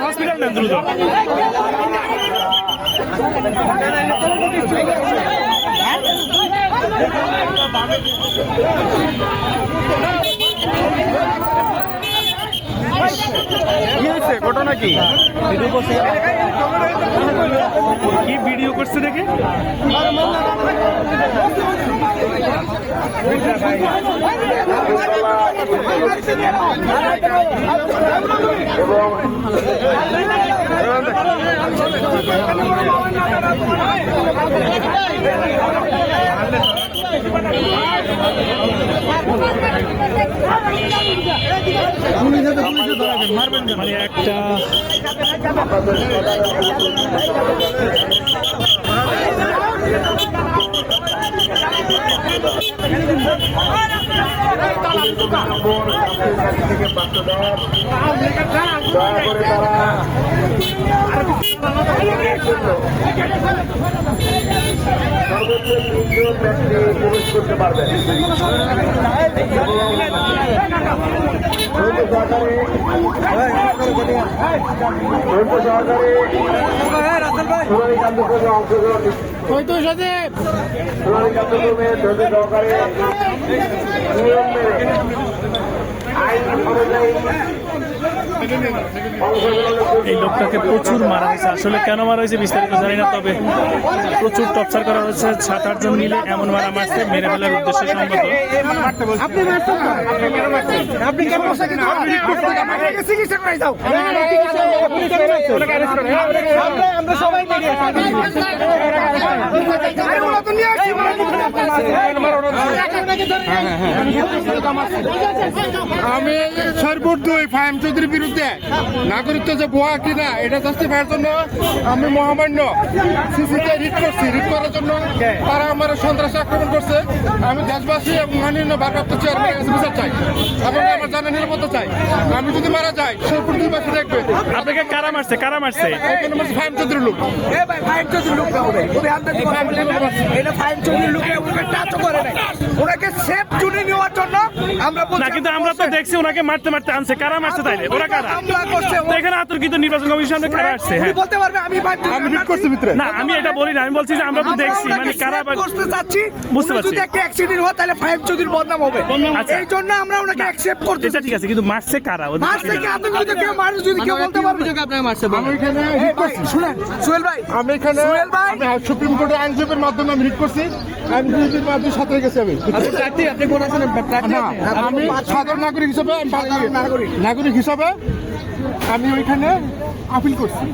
Hospital নেন দ্রুত। ঘটনা কি কি ভিডিও করছে দেখে মানে একটা প্রবেশ করতে পারবে। এই লোকটাকে প্রচুর মারা হয়েছে। আসলে কেন মারা হয়েছে বিস্তারিত জানি না, তবে প্রচুর টর্চার করা হয়েছে। 7-8 জন মিলে এমন মারছে মেরে ফেলার উদ্দেশ্যে সম্ভবত। আমি সর্বোচ্চ ফাহিম চৌধুরীর বিরুদ্ধে নাগরিকত্ব যে ভুয়া কিনা এটা জাস্টিফাইয়ের জন্য আমি মহামান্য সিসিতে রিট করছি। রিট করার জন্য তারা আমার সন্ত্রাসী আক্রমণ করছে। আমি দেশবাসী এবং মাননীয় ভারপ্রাপ্ত চেয়ারম্যানের কাছে বিচার চাই এবং আমার জানা নিরাপত্তা চাই। আমি যদি মারা যাই সরপুর দুইবাসী দেখবে। আপনাকে কারা মারছে? ফাহিম চৌধুরীর লোক। কিন্তু আমরা তো দেখছি ওনাকে মারতে আনছে। কারা মারছে তাইলে? ওরা কারা? এখানে আতর্কিত নির্বাচন কমিশনে কারা আসছে? বলতে পারবে আমি রিট করছি ভিতরে। না আমি এটা বলি না, আমি বলছি যে আমরা তো দেখছি মানে কারা করতে চাচ্ছি। বুঝতে পারছি। যদি একটা অ্যাক্সিডেন্ট হয় তাহলে ফাহিম চৌধুরীর বদনাম হবে। এই জন্য আমরা ওনাকে অ্যাকসেপ্ট করতে এটা ঠিক আছে, কিন্তু মারছে কারা? মারছে কি আতঙ্কিত কেউ মারছে যদি কেউ বলতে পারবে আপনাকে মারছে। আমি এখানে রিট করছি। শুনেন সোহেল ভাই, আমি এখানে সুপ্রিম কোর্টের আইনজীবীর মাধ্যমে আমি রিট করছি। আইনজীবীর মাধ্যমে সাথে গেছি। আপনি কোন আছেন? আমি সাধারণ নাগরিক হিসাবে আমি ওইখানে আপিল করছি।